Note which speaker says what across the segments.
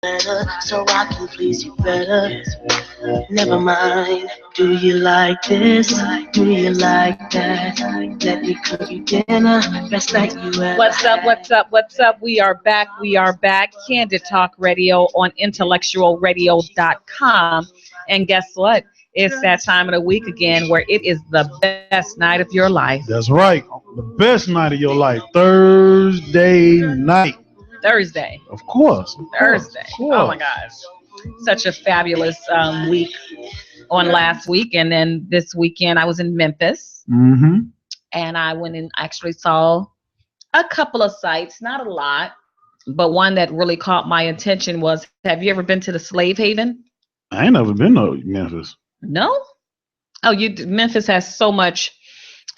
Speaker 1: better, so I can please you better. Never mind. Do you like this? Do you like that? Let me cook you dinner. Best that you ever
Speaker 2: What's up?
Speaker 1: had.
Speaker 2: What's up? What's up? We are back. We are back. Candid Talk Radio on IntellectualRadio.com. And guess what? It's that time of the week again where it is the best night of your life.
Speaker 3: That's right. The best night of your life, Thursday night.
Speaker 2: Thursday.
Speaker 3: Of course. Of course.
Speaker 2: Thursday.
Speaker 3: Of
Speaker 2: Oh my
Speaker 3: course.
Speaker 2: gosh. Such a fabulous week on last week. And then this weekend I was in Memphis
Speaker 3: Mm-hmm.
Speaker 2: and I went and actually saw a couple of sites, not a lot, but one that really caught my attention was, have you ever been to the Slave Haven?
Speaker 3: I ain't never been to Memphis.
Speaker 2: No? Oh, Memphis has so much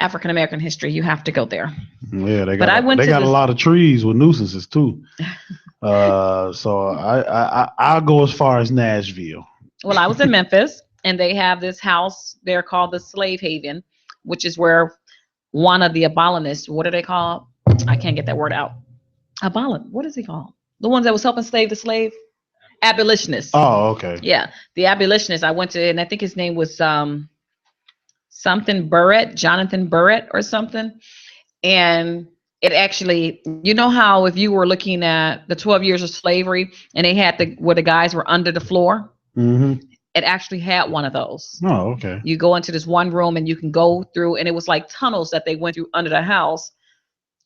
Speaker 2: African American history. You have to go there.
Speaker 3: Yeah,
Speaker 2: But I went
Speaker 3: they
Speaker 2: to
Speaker 3: got a
Speaker 2: this.
Speaker 3: lot of trees with nuisances too. So I'll go as far as Nashville.
Speaker 2: Well, I was in Memphis, and they have this house there called the Slave Haven, which is where one of the abolitionists, what are they called? I can't get that word out. What is he called? The ones that was helping slave the slave? Abolitionists.
Speaker 3: Oh, okay.
Speaker 2: Yeah, the abolitionist. I went to, and I think his name was something Burrett, Jonathan Burrett or something. And it actually, you know how if you were looking at the 12 years of slavery and they had where the guys were under the floor,
Speaker 3: Mm-hmm.
Speaker 2: it actually had one of those.
Speaker 3: Oh, okay.
Speaker 2: You go into this one room and you can go through, and it was like tunnels that they went through under the house,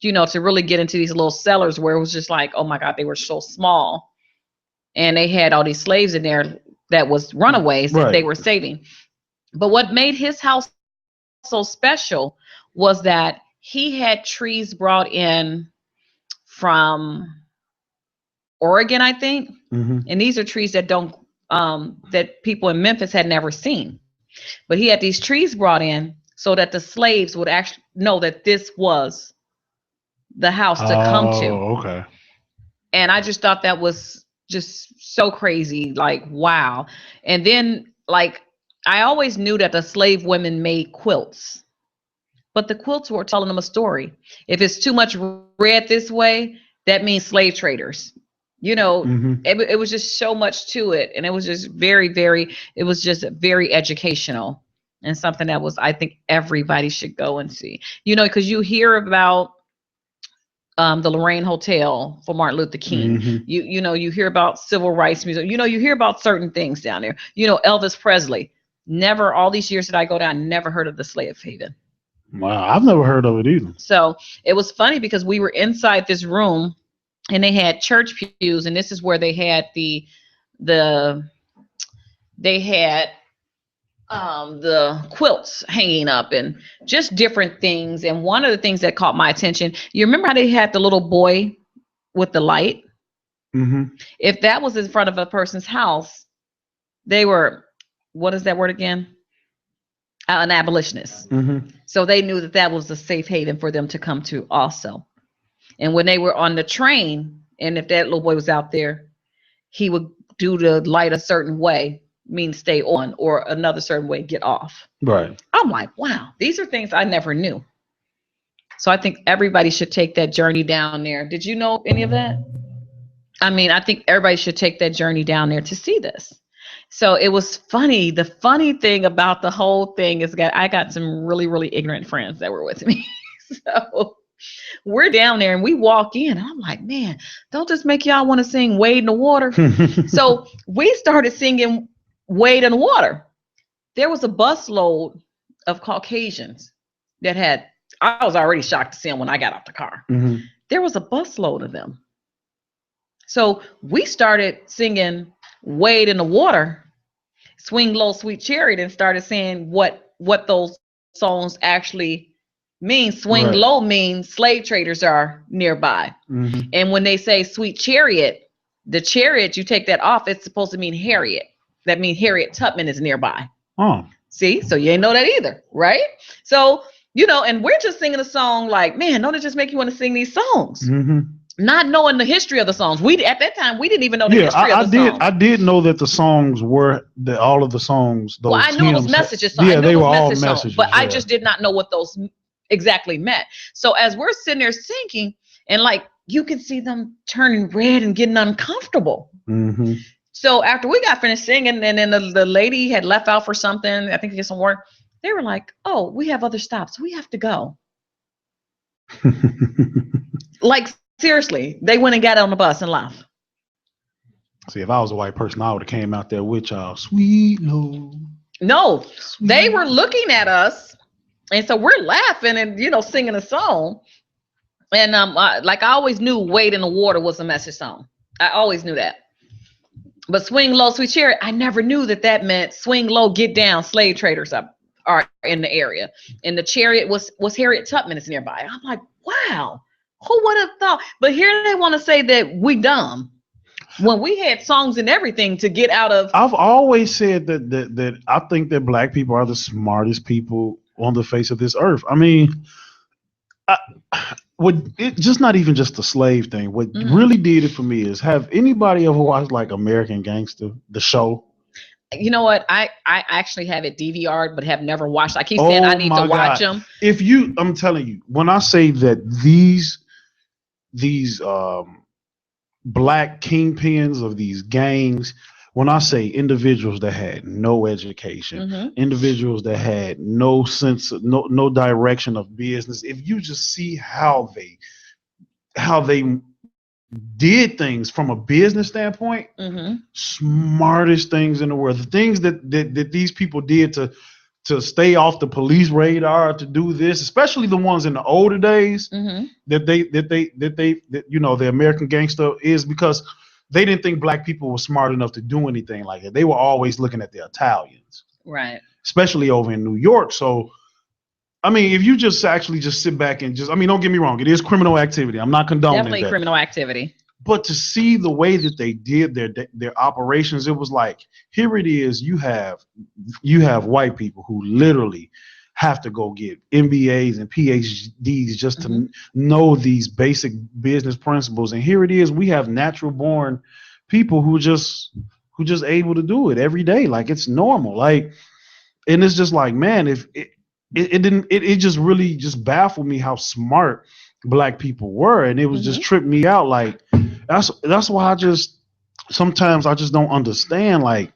Speaker 2: to really get into these little cellars where it was just like, oh my God, they were so small. And they had all these slaves in there that was runaways that they
Speaker 3: Right.
Speaker 2: were saving. But what made his house so special was that he had trees brought in from Oregon, I think.
Speaker 3: Mm-hmm.
Speaker 2: And these are trees that don't that people in Memphis had never seen. But he had these trees brought in so that the slaves would actually know that this was the house to come to.
Speaker 3: Oh, okay.
Speaker 2: And I just thought that was just so crazy, like wow. And then like I always knew that the slave women made quilts, but the quilts were telling them a story. If it's too much red this way, that means slave traders.
Speaker 3: Mm-hmm.
Speaker 2: It was just so much to it, and it was just it was just very educational and something that was, I think everybody should go and see. Because you hear about the Lorraine Hotel for Martin Luther King.
Speaker 3: Mm-hmm.
Speaker 2: You hear about Civil Rights Museum. You hear about certain things down there. Elvis Presley. Never, all these years that I go down, never heard of the Slave Haven.
Speaker 3: Wow, I've never heard of it either.
Speaker 2: So it was funny because we were inside this room and they had church pews, and this is where they had the quilts hanging up and just different things. And one of the things that caught my attention, you remember how they had the little boy with the light?
Speaker 3: Mm-hmm.
Speaker 2: If that was in front of a person's house, they were, what is that word again? An abolitionist.
Speaker 3: Mm-hmm.
Speaker 2: So they knew that that was a safe haven for them to come to also. And when they were on the train, and if that little boy was out there, he would do the light a certain way, mean stay on, or another certain way, get off.
Speaker 3: Right.
Speaker 2: I'm like, wow, these are things I never knew. So I think everybody should take that journey down there. Did you know any of that? I mean, I think everybody should take that journey down there to see this. So it was funny. The funny thing about the whole thing is that I got some really, really ignorant friends that were with me. So we're down there and we walk in and I'm like, man, don't this make y'all want to sing Wade in the Water? So we started singing Wade in the Water. There was a busload of Caucasians that I was already shocked to see them when I got off the car.
Speaker 3: Mm-hmm.
Speaker 2: There was a busload of them. So we started singing Wade in the Water, Swing Low, Sweet Chariot, and started saying what those songs actually mean. Swing
Speaker 3: Right.
Speaker 2: Low means slave traders are nearby.
Speaker 3: Mm-hmm.
Speaker 2: And when they say Sweet Chariot, the chariot, you take that off, it's supposed to mean Harriet. That means Harriet Tubman is nearby.
Speaker 3: Oh.
Speaker 2: See, so you ain't know that either, right? So, and we're just singing a song like, man, don't it just make you want to sing these songs?
Speaker 3: Mm-hmm.
Speaker 2: Not knowing the history of the songs. At that time, we didn't even know the history of the songs.
Speaker 3: I did know that the songs were all of the songs. Those
Speaker 2: Well, I knew those
Speaker 3: hymns
Speaker 2: messages.
Speaker 3: Yeah,
Speaker 2: I knew
Speaker 3: they
Speaker 2: those
Speaker 3: were all
Speaker 2: message songs,
Speaker 3: messages.
Speaker 2: but I
Speaker 3: yeah.
Speaker 2: just did not know what those exactly meant. So as we're sitting there singing, and like you can see them turning red and getting uncomfortable.
Speaker 3: Mm-hmm.
Speaker 2: So after we got finished singing, and then the lady had left out for something, I think to get some work, they were like, oh, we have other stops. We have to go. Like, seriously, they went and got on the bus and left.
Speaker 3: See, if I was a white person, I would have came out there with y'all. Sweet Lord.
Speaker 2: No, they were looking at us. And so we're laughing and, singing a song. And like I always knew Wade in the Water was a message song. I always knew that. But Swing Low, Sweet Chariot, I never knew that meant swing low, get down, slave traders are in the area. And the chariot was Harriet Tubman is nearby. I'm like, wow, who would have thought? But here they want to say that we dumb. When we had songs and everything to get out of.
Speaker 3: I've always said that I think that black people are the smartest people on the face of this earth. I mean, just not even just the slave thing. What really did it for me is, have anybody ever watched like American Gangster, the show?
Speaker 2: You know what? I actually have it DVR'd, but have never watched. I keep saying I need to watch them.
Speaker 3: I'm telling you, when I say that these black kingpins of these gangs, when I say individuals that had no education, individuals that had no sense of no direction of business, if you just see how they did things from a business standpoint, smartest things in the world. The things that these people did to stay off the police radar, to do this, especially the ones in the older days, that the American Gangster is, because they didn't think black people were smart enough to do anything like it. They were always looking at the Italians,
Speaker 2: right?
Speaker 3: Especially over in New York. So, I mean, if you just actually just sit back and don't get me wrong, it is criminal activity. I'm not condoning
Speaker 2: definitely
Speaker 3: that.
Speaker 2: Criminal activity.
Speaker 3: But to see the way that they did their operations, it was like, here it is. You have white people who literally have to go get MBAs and PhDs just to know these basic business principles. And here it is. We have natural born people who just able to do it every day. Like, it's normal. Like, and it's just like, man, if it just really just baffled me how smart black people were. And it was just tripped me out. Like, that's why sometimes I just don't understand. Like,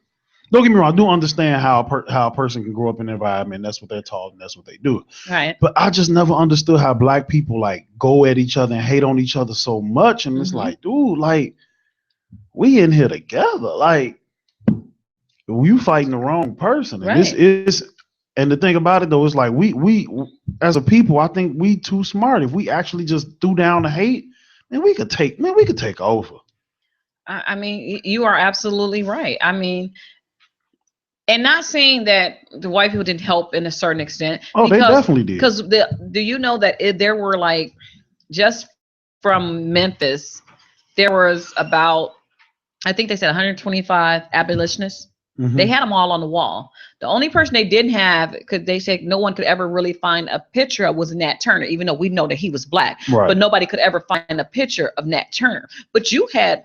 Speaker 3: don't get me wrong, I do understand how a person can grow up in an environment. That's what they're taught and that's what they do.
Speaker 2: Right.
Speaker 3: But I just never understood how black people like go at each other and hate on each other so much. And it's like, dude, like, we in here together. Like, you fighting the wrong person. And this is, and the thing about it though is, like, we as a people, I think we too smart. If we actually just threw down the hate, man, we could take over.
Speaker 2: I mean, you are absolutely right. I mean, and not saying that the white people didn't help in a certain extent.
Speaker 3: Oh, they definitely did.
Speaker 2: Because do you know that there were, like, just from Memphis, there was about, I think they said 125 abolitionists. They had them all on the wall. The only person they didn't have, because they said no one could ever really find a picture of, was Nat Turner, even though we know that he was black.
Speaker 3: Right.
Speaker 2: But nobody could ever find a picture of Nat Turner. But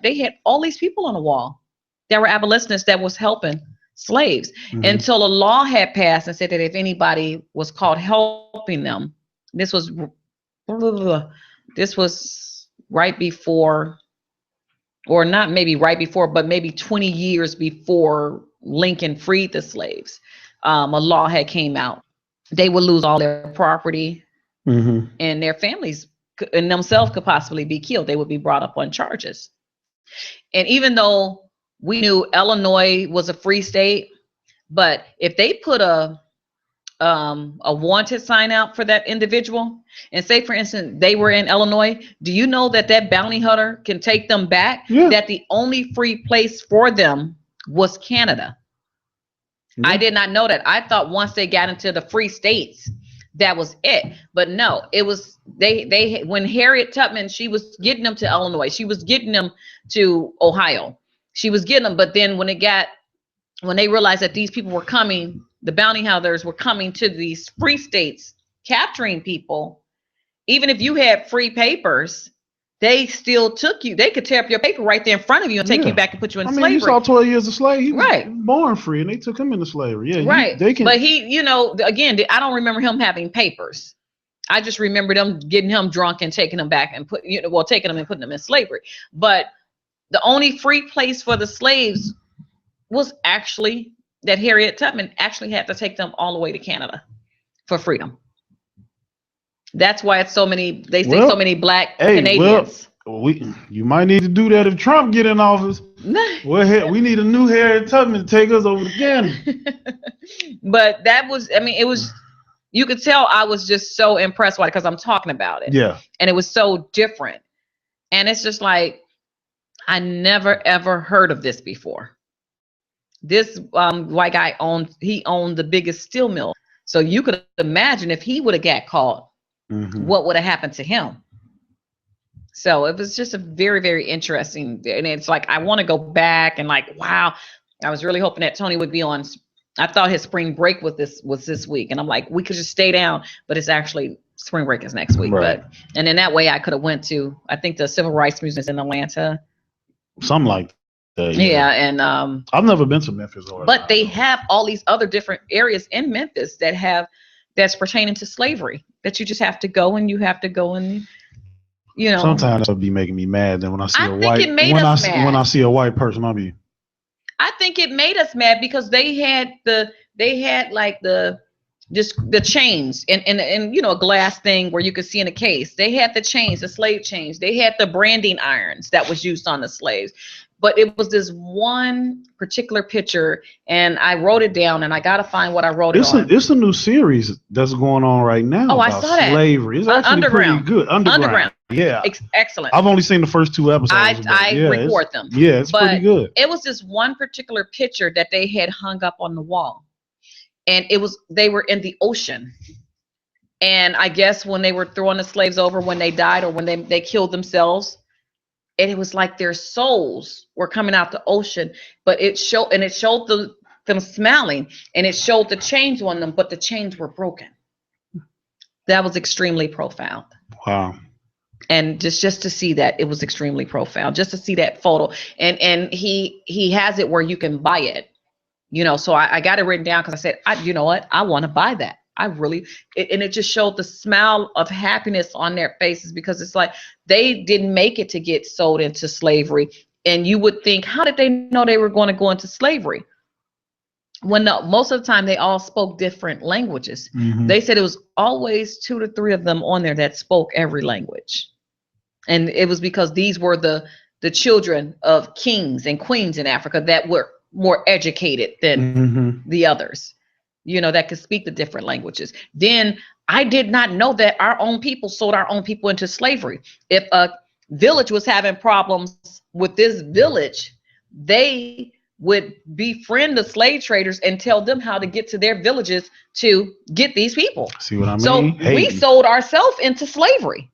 Speaker 2: they had all these people on the wall that were abolitionists that was helping slaves until a law had passed and said that if anybody was caught helping them, this was right before, or not maybe right before, but maybe 20 years before Lincoln freed the slaves. A law had came out. They would lose all their property, and their families and themselves could possibly be killed. They would be brought up on charges. And even though we knew Illinois was a free state, but if they put a wanted sign out for that individual, and say, for instance, they were in Illinois, do you know that bounty hunter can take them back? Yeah. That the only free place for them was Canada. Yeah. I did not know that. I thought once they got into the free states, that was it. But no, it was they when Harriet Tubman, she was getting them to Illinois, she was getting them to Ohio, she was getting them. But then when they realized that these people were coming, the bounty hunters were coming to these free states, capturing people. Even if you had free papers, they still took you. They could tear up your paper right there in front of you and take you back and put you in slavery.
Speaker 3: You saw 12 years a slave. He was born free, and they took him into slavery. Yeah,
Speaker 2: right. But he, again, I don't remember him having papers. I just remember them getting him drunk and taking him back and taking him and putting him in slavery. But the only free place for the slaves was actually that Harriet Tubman actually had to take them all the way to Canada for freedom. That's why it's so many. They say so many black Canadians.
Speaker 3: You might need to do that if Trump get in office. Well, we need a new Harriet Tubman to take us over to Canada.
Speaker 2: But that was, I mean, it was. You could tell I was just so impressed by it because I'm talking about it.
Speaker 3: Yeah.
Speaker 2: And it was so different. And it's just like, I never ever heard of this before. This white guy owned the biggest steel mill. So you could imagine if he would have got caught, what would have happened to him? So it was just a very, very interesting. And it's like, I want to go back and like, wow, I was really hoping that Tony would be on. I thought his spring break was this week. And I'm like, we could just stay down, but it's actually spring break is next week.
Speaker 3: Right.
Speaker 2: And in that way I could have went to, I think the Civil Rights Museum is in Atlanta.
Speaker 3: Something like that.
Speaker 2: Yeah. And
Speaker 3: I've never been to Memphis.
Speaker 2: But they have all these other different areas in Memphis that's pertaining to slavery that you just have to go and you know.
Speaker 3: Sometimes it'll be making me mad. Then when I see when I see a white person,
Speaker 2: I think it made us mad because they had like the chains and you know, a glass thing where you could see in a case. They had the chains, the slave chains. They had the branding irons that was used on the slaves. But it was this one particular picture, and I wrote it down, and I gotta find what I wrote it on.
Speaker 3: It's a new series that's going on right now.
Speaker 2: Oh, I saw that.
Speaker 3: Slavery. It's actually pretty good. Underground. Yeah.
Speaker 2: Excellent.
Speaker 3: I've only seen the first 2 episodes.
Speaker 2: I record them.
Speaker 3: Yeah, it's pretty good.
Speaker 2: It was this one particular picture that they had hung up on the wall, and they were in the ocean. And I guess when they were throwing the slaves over, when they died or when they killed themselves, and it was like their souls were coming out the ocean, but it showed them smiling, and it showed the chains on them, but the chains were broken. That was extremely profound.
Speaker 3: Wow.
Speaker 2: And just to see that, it was extremely profound. Just to see that photo, and he has it where you can buy it, you know. So I got it written down because I said, you know what, I want to buy that. And it just showed the smile of happiness on their faces, because it's like they didn't make it to get sold into slavery. And you would think, how did they know they were going to go into slavery? When most of the time they all spoke different languages. They said it was always 2 to 3 of them on there that spoke every language. And it was because these were the children of kings and queens in Africa that were more educated than the others, you know, that could speak the different languages. Then I did not know that our own people sold our own people into slavery. If a village was having problems with this village, they would befriend the slave traders and tell them how to get to their villages to get these people.
Speaker 3: See what I mean?
Speaker 2: So we sold ourselves into slavery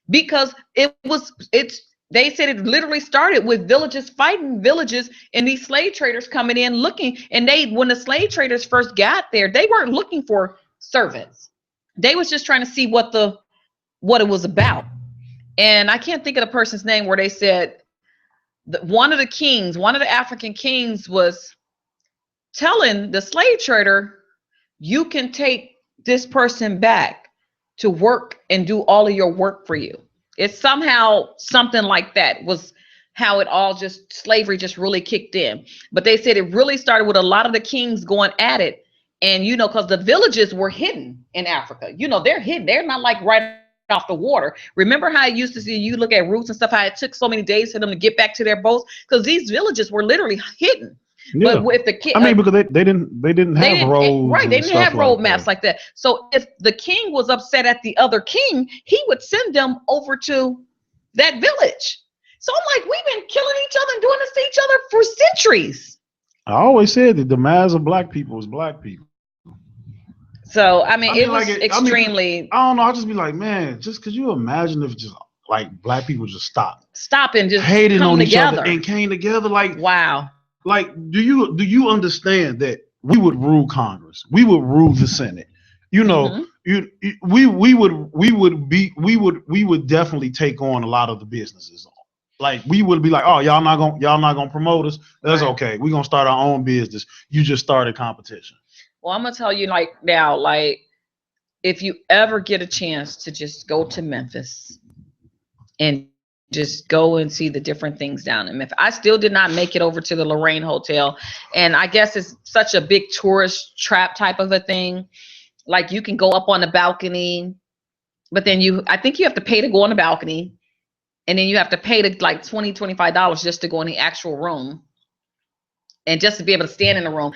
Speaker 2: because they said it literally started with villages fighting villages and these slave traders coming in looking. And when the slave traders first got there, they weren't looking for servants. They was just trying to see what it was about. And I can't think of the person's name where they said one of the African kings was telling the slave trader, you can take this person back to work and do all of your work for you. It's somehow something like that was how slavery just really kicked in. But they said it really started with a lot of the kings going at it. And, you know, because the villages were hidden in Africa, you know, they're hidden. They're not like right off the water. Remember how I used to see, you look at routes and stuff, how it took so many days for them to get back to their boats, because these villages were literally hidden. Yeah. But if
Speaker 3: because they didn't have roads,
Speaker 2: right? They didn't have road maps like that. So if the king was upset at the other king, he would send them over to that village. So I'm like, we've been killing each other and doing this to each other for centuries.
Speaker 3: I always said the demise of black people is black people.
Speaker 2: So I mean, it was extremely.
Speaker 3: I don't know. I'll just be like, man, just could you imagine if just like black people just stop
Speaker 2: and just
Speaker 3: hating on each other and came together? Like,
Speaker 2: wow.
Speaker 3: Like, do you understand that we would rule Congress, we would rule the Senate? You know, we would definitely take on a lot of the businesses. Like, we would be like, oh, y'all not gonna promote us. That's right. Okay. We're gonna start our own business. You just started competition.
Speaker 2: Well, I'm gonna tell you now, if you ever get a chance to just go to Memphis and just go and see the different things down in Memphis. I still did not make it over to the Lorraine Hotel. And I guess it's such a big tourist trap type of a thing. Like you can go up on the balcony, but then I think you have to pay to go on the balcony. And then you have to pay to like $20, $25 just to go in the actual room. And just to be able to stand in the room.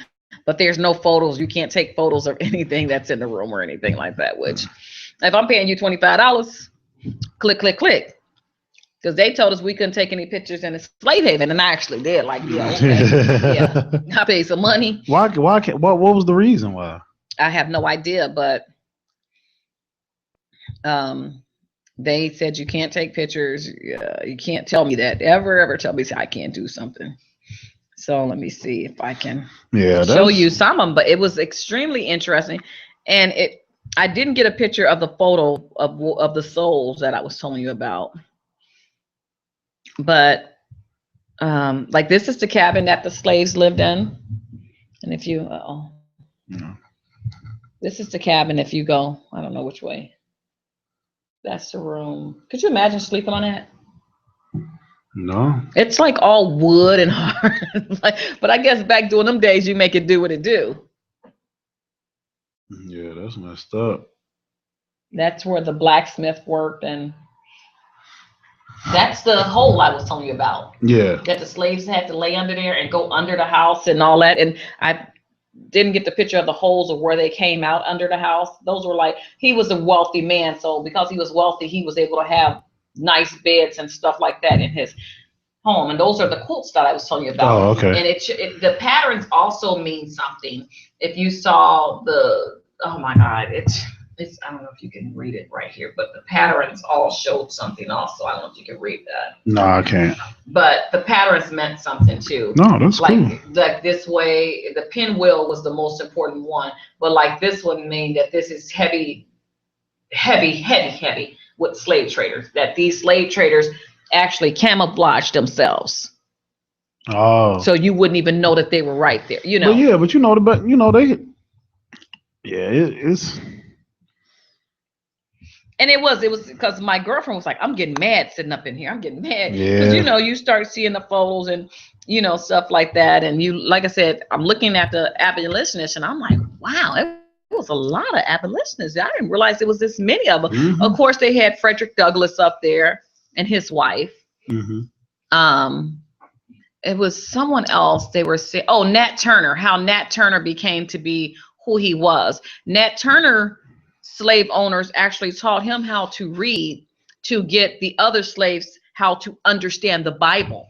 Speaker 2: But there's no photos. You can't take photos of anything that's in the room or anything like that. Which if I'm paying you $25, click, click, click. Because they told us we couldn't take any pictures in the slave haven, and I actually did. Like, yeah, okay. Yeah, I paid some money.
Speaker 3: Why can't? What was the reason why?
Speaker 2: I have no idea, but they said you can't take pictures. You can't tell me that. Ever tell me I can't do something. So let me see if I can show you some of them. But it was extremely interesting, and I didn't get a picture of the photo of the souls that I was telling you about. But like this is the cabin that the slaves lived in. And if you this is the cabin if you go, I don't know which way. That's the room. Could you imagine sleeping on that?
Speaker 3: No.
Speaker 2: It's like all wood and hard. But I guess back during them days you make it do what it do.
Speaker 3: Yeah, that's messed up.
Speaker 2: That's where the blacksmith worked, and that's the hole I was telling you about. Yeah. That the slaves had to lay under there and go under the house and all that. And I didn't get the picture of the holes of where they came out under the house. Those were like, he was a wealthy man. So because he was wealthy, he was able to have nice beds and stuff like that in his home. And those are the quilts that I was telling you about.
Speaker 3: Oh, okay.
Speaker 2: And the patterns also mean something. If you saw oh my God, it's I don't know if you can read it right here, but the patterns all showed something also. I don't know if you can read that.
Speaker 3: No, I can't.
Speaker 2: But the patterns meant something too.
Speaker 3: No, that's cool.
Speaker 2: Like this way, the pinwheel was the most important one. But like this one mean that this is heavy with slave traders. That these slave traders actually camouflaged themselves.
Speaker 3: Oh.
Speaker 2: So you wouldn't even know that they were right there, you know.
Speaker 3: It's.
Speaker 2: And it was because my girlfriend was like, I'm getting mad sitting up in here. I'm getting mad. Because, you start seeing the photos and, stuff like that. And like I said, I'm looking at the abolitionists and I'm like, wow, it was a lot of abolitionists. I didn't realize it was this many of them. Mm-hmm. Of course, they had Frederick Douglass up there and his wife. Mm-hmm. It was someone else. They were saying, Nat Turner, how Nat Turner became to be who he was. Nat Turner slave owners actually taught him how to read to get the other slaves how to understand the Bible.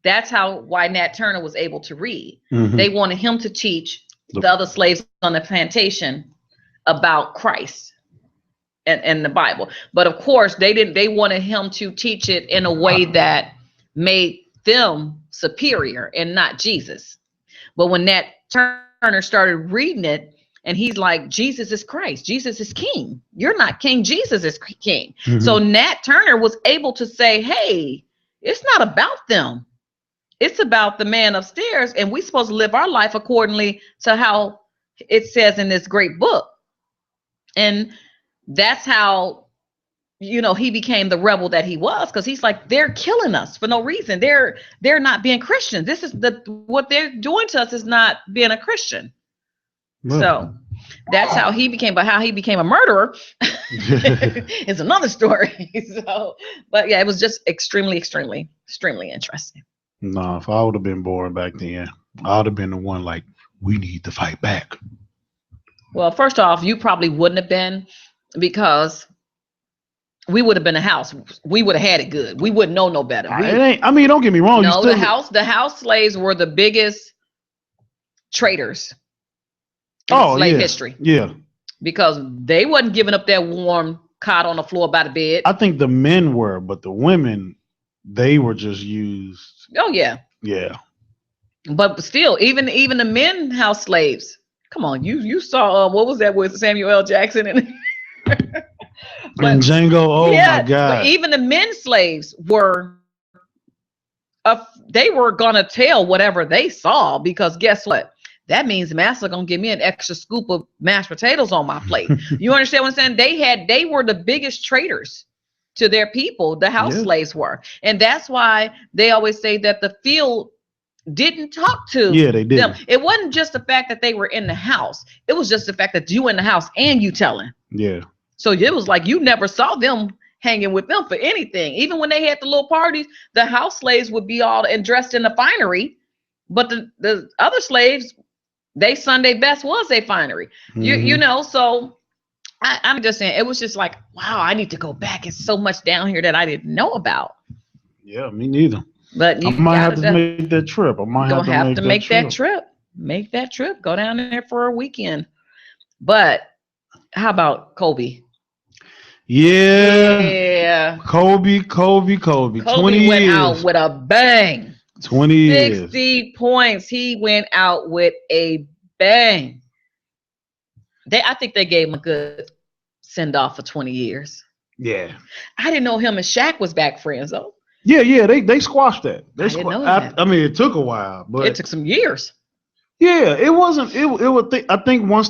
Speaker 2: That's why Nat Turner was able to read. Mm-hmm. They wanted him to teach the other slaves on the plantation about Christ and the Bible. But of course, they wanted him to teach it in a way that made them superior and not Jesus. But when Nat Turner started reading it, and he's like, Jesus is Christ. Jesus is king. You're not king. Jesus is king. Mm-hmm. So Nat Turner was able to say, hey, it's not about them. It's about the man upstairs. And we're supposed to live our life accordingly to how it says in this great book. And that's how, he became the rebel that he was. Because he's like, they're killing us for no reason. They're not being Christian. This is what they're doing to us is not being a Christian. Well, so that's how he became, but how he became a murderer is another story. But yeah, it was just extremely, extremely, extremely interesting.
Speaker 3: No, if I would have been born back then, I would have been the one like, we need to fight back.
Speaker 2: Well, first off, you probably wouldn't have been because we would have been a house. We would have had it good. We wouldn't know no better.
Speaker 3: Don't get me wrong.
Speaker 2: No, the house slaves were the biggest traitors. Slave history. Yeah. Because they wasn't giving up that warm cot on the floor by the bed.
Speaker 3: I think the men were, but the women, they were just used.
Speaker 2: Oh yeah.
Speaker 3: Yeah.
Speaker 2: But still, even the men house slaves. Come on, you saw what was that with Samuel L. Jackson and
Speaker 3: Django? Oh my God.
Speaker 2: But even the men slaves were they were gonna tell whatever they saw, because guess what? That means master gonna give me an extra scoop of mashed potatoes on my plate. You understand what I'm saying? They were the biggest traitors to their people. The house slaves were. And that's why they always say that the field didn't talk to
Speaker 3: they did
Speaker 2: them. It wasn't just the fact that they were in the house. It was just the fact that you in the house and you telling.
Speaker 3: Yeah.
Speaker 2: So it was like you never saw them hanging with them for anything. Even when they had the little parties, the house slaves would be all and dressed in the finery, but the other slaves, they Sunday best was their finery. You know, so I'm just saying, it was just like, wow, I need to go back. It's so much down here that I didn't know about.
Speaker 3: Yeah, me neither.
Speaker 2: But
Speaker 3: I might have to make that trip. I might
Speaker 2: have to make that trip. Make that trip. Go down there for a weekend. But how about Kobe?
Speaker 3: Yeah. Kobe. 20
Speaker 2: went
Speaker 3: years.
Speaker 2: out with a bang.
Speaker 3: 20 years.
Speaker 2: 60 points. He went out with a bang. I think they gave him a good send off for 20 years.
Speaker 3: Yeah.
Speaker 2: I didn't know him and Shaq was back friends though.
Speaker 3: Yeah, they squashed that.
Speaker 2: I didn't know that.
Speaker 3: I mean, it took a while, but
Speaker 2: it took some years.
Speaker 3: Yeah, it wasn't. It was. I think once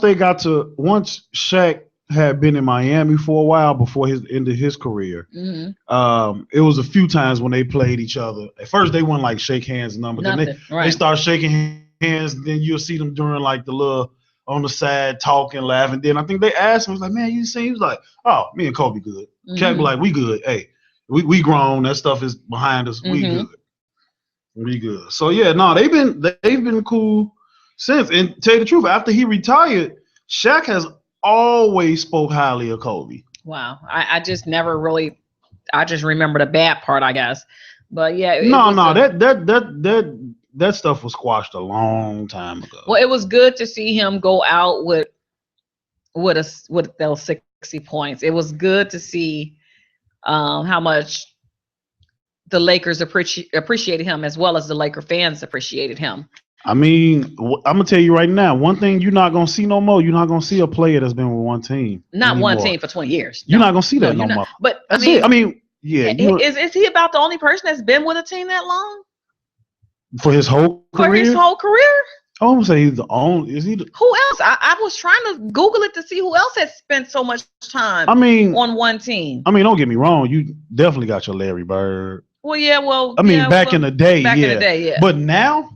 Speaker 3: Shaq had been in Miami for a while before his end of his career. It was a few times when they played each other. At first, they wouldn't like shake hands, but then they start shaking hands. Then you'll see them during like the little on the side talking, laughing. Then I think they asked him, "Was like, man, you see?" He was like, "Oh, me and Kobe good." Shaq be like, "We good. Hey, we grown. That stuff is behind us. We good. We good." So yeah, no, they've been cool since. And tell you the truth, after he retired, Shaq has always spoke highly of Kobe.
Speaker 2: Wow. I just never really, I just remember the bad part, I guess. But yeah.
Speaker 3: That stuff was squashed a long time ago.
Speaker 2: Well, it was good to see him go out with those 60 points. It was good to see how much the Lakers appreciated him, as well as the Laker fans appreciated him.
Speaker 3: I mean, I'm gonna tell you right now, one thing you're not gonna see no more. You're not gonna see a player that's been with one team.
Speaker 2: Not anymore. One team for 20 years.
Speaker 3: You're not gonna see that no more.
Speaker 2: But
Speaker 3: that's it. I mean, yeah.
Speaker 2: Is he about the only person that's been with a team that long?
Speaker 3: For his whole career?
Speaker 2: For his whole career?
Speaker 3: I won't say he's the only. Is he?
Speaker 2: Who else? I was trying to Google it to see who else has spent so much time. On one team.
Speaker 3: I mean, don't get me wrong. You definitely got your Larry Bird.
Speaker 2: Well, yeah. Well,
Speaker 3: I mean, back in the day,
Speaker 2: yeah.
Speaker 3: But now.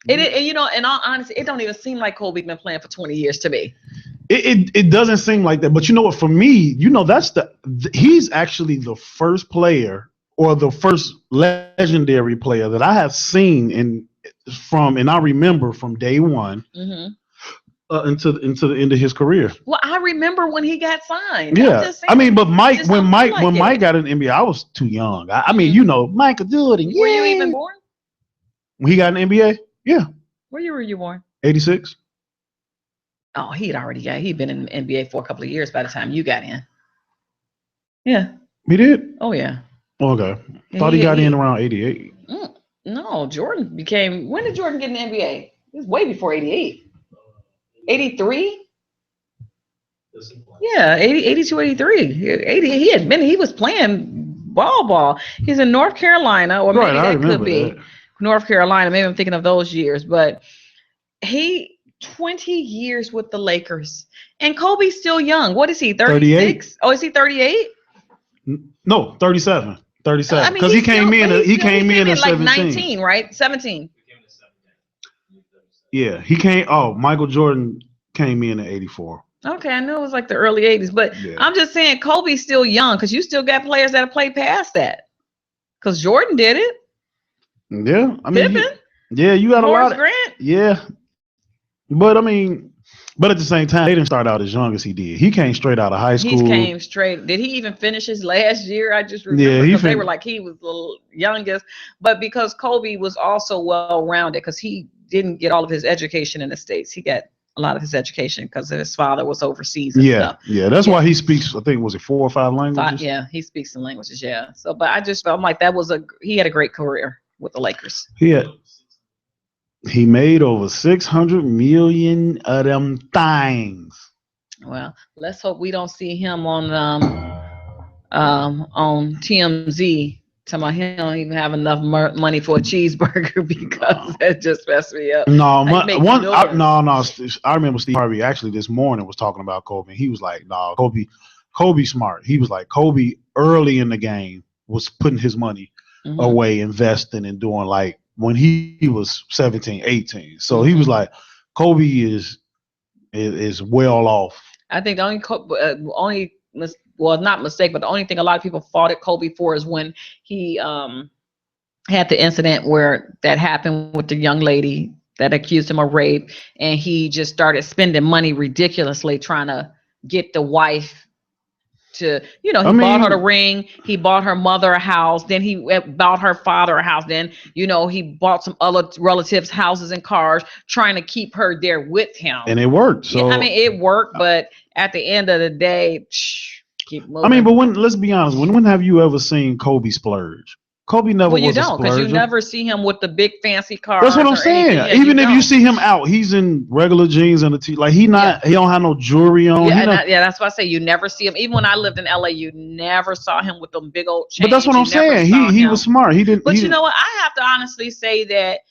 Speaker 2: In all honesty, it don't even seem like Kobe's been playing for 20 years to me.
Speaker 3: It doesn't seem like that. But you know what? For me, he's actually the first player or the first legendary player that I have seen and I remember from day one into the end of his career.
Speaker 2: Well, I remember when he got signed.
Speaker 3: Yeah, I mean, but when Mike got in the NBA, I was too young. I mean, Michael Jordan.
Speaker 2: Were you even born
Speaker 3: when he got in the NBA? Yeah.
Speaker 2: Where year were you born?
Speaker 3: 86.
Speaker 2: Oh, he'd been in the NBA for a couple of years by the time you got in. Yeah.
Speaker 3: He did?
Speaker 2: Oh, yeah.
Speaker 3: Okay. Thought he got in around 88.
Speaker 2: No, when did Jordan get in the NBA? It was way before 88. 83? Yeah, 82, 83. He was playing ball. He's in North Carolina, or maybe that could be. North Carolina, maybe I'm thinking of those years, but 20 years with the Lakers, and Kobe's still young. What is he, 36? Oh, is he 38?
Speaker 3: No, 37. 37. Because he came in at
Speaker 2: like
Speaker 3: 17.
Speaker 2: 19, right? 17.
Speaker 3: Yeah, Michael Jordan came in at 84.
Speaker 2: Okay, I know it was like the early 80s, but yeah. I'm just saying Kobe's still young because you still got players that have played past that. Because Jordan did it.
Speaker 3: Yeah, I mean,
Speaker 2: Pippen?
Speaker 3: You got
Speaker 2: Horace
Speaker 3: a lot.
Speaker 2: Grant?
Speaker 3: Yeah, but I mean, at the same time, they didn't start out as young as he did. He came straight out of high school.
Speaker 2: He came straight. Did he even finish his last year? I just remember because they were like he was the youngest, but because Kobe was also well-rounded because he didn't get all of his education in the States. He got a lot of his education because his father was overseas and stuff. Yeah,
Speaker 3: that's why he speaks, I think, was it 4 or 5 languages?
Speaker 2: He speaks some languages, yeah. So, but I just felt like he had a great career with the Lakers.
Speaker 3: He made over 600 million of them things.
Speaker 2: Well, let's hope we don't see him on TMZ. Talking about he don't even have enough money for a cheeseburger because that just messed me up.
Speaker 3: I remember Steve Harvey actually this morning was talking about Kobe. He was like, "No, Kobe smart." He was like, Kobe early in the game was putting his money away, investing and doing like when he was 17, 18. So he was like, Kobe is well off.
Speaker 2: I think the not mistake, but the only thing a lot of people fought at Kobe for is when he had the incident where that happened with the young lady that accused him of rape, and he just started spending money ridiculously trying to get the wife to, he bought her the ring, he bought her mother a house, then he bought her father a house, then, he bought some other relatives' houses and cars, trying to keep her there with him.
Speaker 3: And it worked. So
Speaker 2: it worked, but at the end of the day, keep moving.
Speaker 3: But let's be honest, when have you ever seen Kobe splurge? Kobe never was a splurger. Well, you don't, because you
Speaker 2: never see him with the big fancy cars.
Speaker 3: That's what I'm saying. Even if you see him out, he's in regular jeans and a tee. Like he don't have no jewelry on.
Speaker 2: That's why I say you never see him. Even when I lived in LA, you never saw him with them big old chains.
Speaker 3: But that's what I'm saying. He was smart. He didn't.
Speaker 2: But you know what? I have to honestly say that,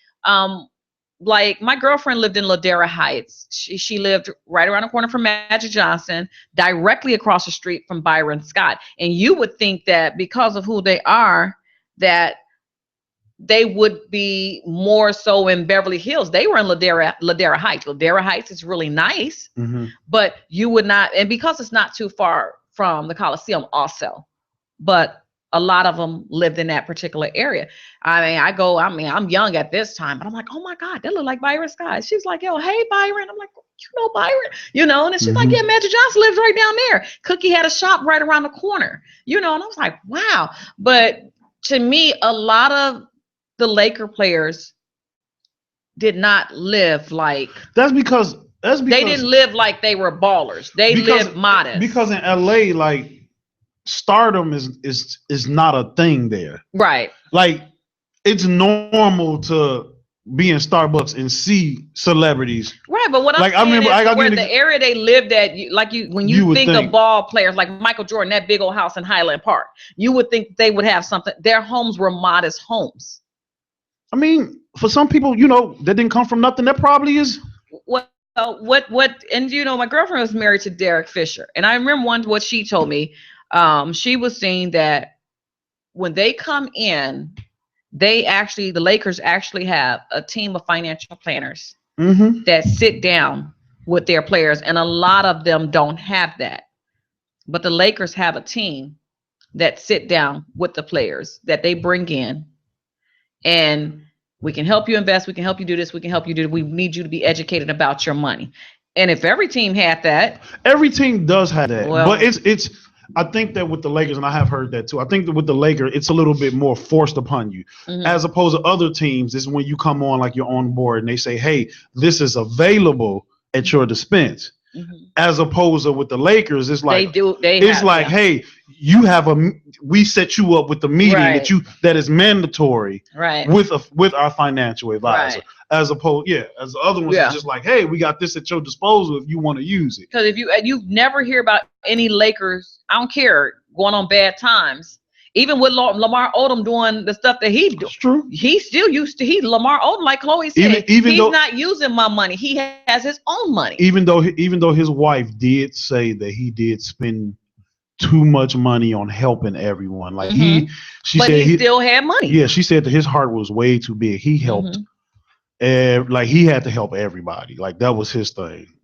Speaker 2: like my girlfriend lived in Ladera Heights. She lived right around the corner from Magic Johnson, directly across the street from Byron Scott. And you would think that because of who they are, that they would be more so in Beverly Hills. They were in Ladera Heights. Ladera Heights is really nice, but you would not, and because it's not too far from the Coliseum also, but a lot of them lived in that particular area. I'm young at this time, but I'm like, oh my God, that look like Byron Scott. She's like, yo, hey, Byron. I'm like, you know Byron, and then she's like, yeah, Magic Johnson lives right down there. Cookie had a shop right around the corner, and I was like, wow. But to me, a lot of the Laker players did not live like. That's because they didn't live like they were ballers. They lived modest.
Speaker 3: Because in LA, like stardom is not a thing there.
Speaker 2: Right.
Speaker 3: Like it's normal to be in Starbucks and see celebrities.
Speaker 2: Right, but what I'm saying is where the area they lived at, when you think of ball players like Michael Jordan, that big old house in Highland Park, you would think they would have something. Their homes were modest homes.
Speaker 3: I mean, for some people, that didn't come from nothing. That probably is.
Speaker 2: What? And my girlfriend was married to Derek Fisher, and I remember what she told me. She was saying that when they come in, the Lakers actually have a team of financial planners that sit down with their players, and a lot of them don't have that. But the Lakers have a team that sit down with the players that they bring in, and we can help you invest, we can help you do this, we can help you do that. We need you to be educated about your money. And if every team had that,
Speaker 3: every team does have that. Well, but it's I think that with the Lakers, and I have heard that too, I think that with the Lakers, it's a little bit more forced upon you. As opposed to other teams, this is when you come on like you're on board and they say, hey, this is available at your dispense. As opposed to with the Lakers, it's like hey, you have we set you up with the meeting that is mandatory with our financial advisor. As opposed, as the other ones are just like, hey, we got this at your disposal if you want to use it.
Speaker 2: Because if you never hear about any Lakers, I don't care, going on bad times. Even with Lamar Odom doing the stuff that he do,
Speaker 3: true.
Speaker 2: He still Lamar Odom, like Chloe said, he's not using my money. He has his own money.
Speaker 3: Even though his wife did say that he did spend too much money on helping everyone, like she said he
Speaker 2: still had money.
Speaker 3: Yeah, she said that his heart was way too big. He helped, like he had to help everybody. Like that was his thing.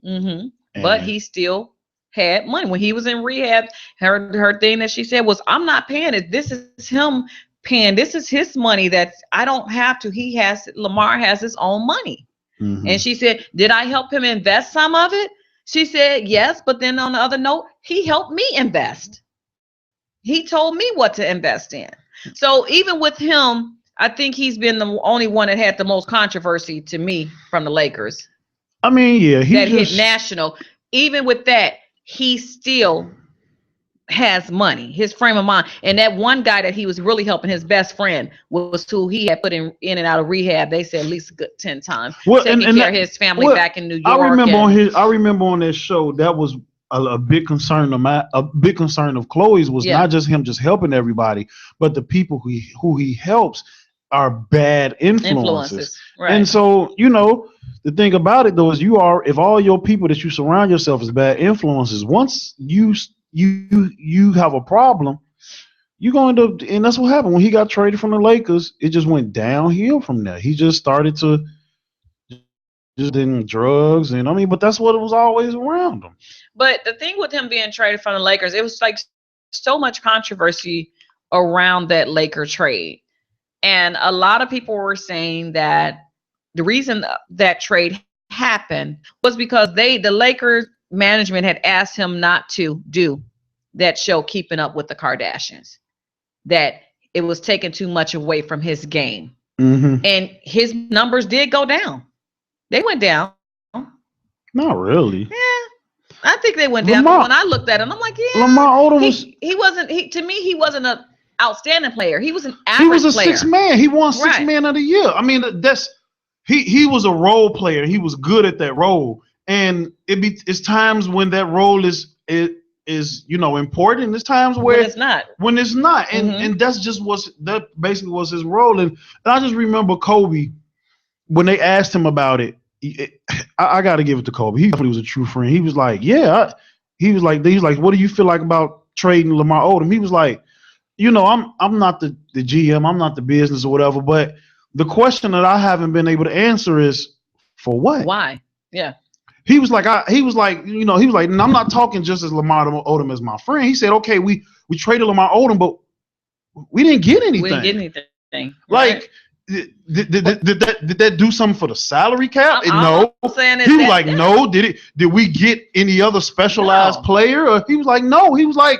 Speaker 2: But he still had money. When he was in rehab, her thing that she said was, I'm not paying it. This is him paying. This is his money that I don't have to. Lamar has his own money. And she said, did I help him invest some of it? She said, yes. But then on the other note, he helped me invest. He told me what to invest in. So even with him, I think he's been the only one that had the most controversy to me from the Lakers.
Speaker 3: I mean, yeah,
Speaker 2: hit national. Even with that, he still has money, his frame of mind. And that one guy that he was really helping, his best friend, was who he had put in and out of rehab. They said at least a good 10 times. Taking care of his family back in New York.
Speaker 3: I remember on that show, that was a big concern of Chloe's was not just him just helping everybody, but the people who he helps are bad influences. Right. And so, the thing about it though is if all your people that you surround yourself as bad influences, once you have a problem, you're going to, and that's what happened when he got traded from the Lakers. It just went downhill from there. He just started to just in drugs, and I mean, but that's what it was always around him.
Speaker 2: But the thing with him being traded from the Lakers, it was like so much controversy around that Laker trade. And a lot of people were saying that the reason that trade happened was because the Lakers management had asked him not to do that show Keeping Up with the Kardashians, that it was taking too much away from his game.
Speaker 3: Mm-hmm.
Speaker 2: And his numbers did go down. They went down.
Speaker 3: Not really.
Speaker 2: Yeah, I think they went down. When I looked at him, I'm like, yeah.
Speaker 3: Lamar Odom
Speaker 2: to me, he wasn't an outstanding player. He was an average player. He was a
Speaker 3: sixth man. He won sixth man of the year. I mean, he was a role player. He was good at that role. And it's times when that role is important. There's times where
Speaker 2: when it's not.
Speaker 3: And
Speaker 2: Mm-hmm.
Speaker 3: and that basically was his role. And I just remember Kobe, when they asked him about it, I got to give it to Kobe. He definitely was a true friend. He was like, yeah. He was like, what do you feel like about trading Lamar Odom? He was like, I'm not the GM, I'm not the business or whatever, but the question that I haven't been able to answer is, for what?
Speaker 2: Why? Yeah.
Speaker 3: He was like, and I'm not talking just as Lamar Odom as my friend. He said, okay, we traded Lamar Odom, but we didn't get anything.
Speaker 2: We didn't get anything.
Speaker 3: Like,
Speaker 2: right?
Speaker 3: Did that do something for the salary cap?
Speaker 2: No.
Speaker 3: He was like, no. Did we get any other specialized player? Or he was like, no. He was like,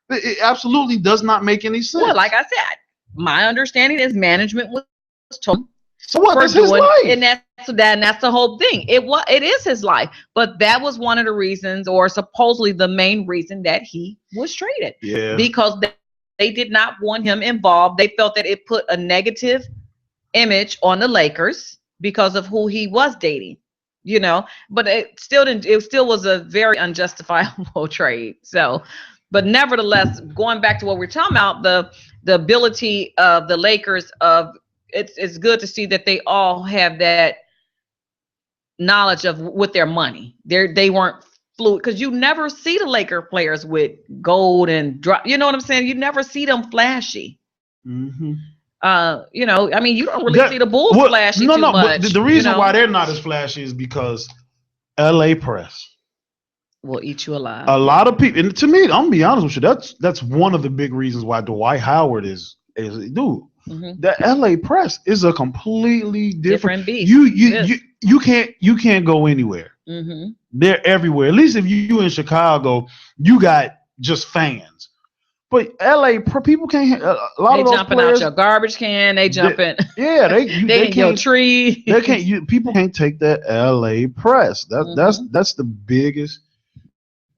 Speaker 3: it absolutely does not make any sense.
Speaker 2: Well, like I said, my understanding is management was told.
Speaker 3: So what? That's his life,
Speaker 2: and that's the whole thing. It is his life, but that was one of the reasons, or supposedly the main reason, that he was traded.
Speaker 3: Yeah.
Speaker 2: Because they did not want him involved. They felt that it put a negative image on the Lakers because of who he was dating, but it still was a very unjustifiable trade. So, but nevertheless, going back to what we're talking about, the ability of the Lakers it's good to see that they all have that knowledge of with their money. They weren't fluid, because you never see the Laker players with gold and drop. You know what I'm saying? You never see them flashy.
Speaker 3: Mm-hmm.
Speaker 2: You don't really see the Bulls flashy too much.
Speaker 3: But the reason why they're not as flashy is because LA press
Speaker 2: will eat you alive.
Speaker 3: A lot of people, and to me, I'm gonna be honest with you, that's one of the big reasons why Dwight Howard is dude. Mm-hmm. The LA press is a completely different beast. You can't go anywhere.
Speaker 2: Mm-hmm.
Speaker 3: They're everywhere. At least if you in Chicago, you got just fans. But LA people can't. A lot
Speaker 2: they
Speaker 3: of those
Speaker 2: jumping
Speaker 3: players,
Speaker 2: out your garbage can. They jumping.
Speaker 3: Yeah, they
Speaker 2: in your tree.
Speaker 3: They can't. People can't take that LA press. That's the biggest.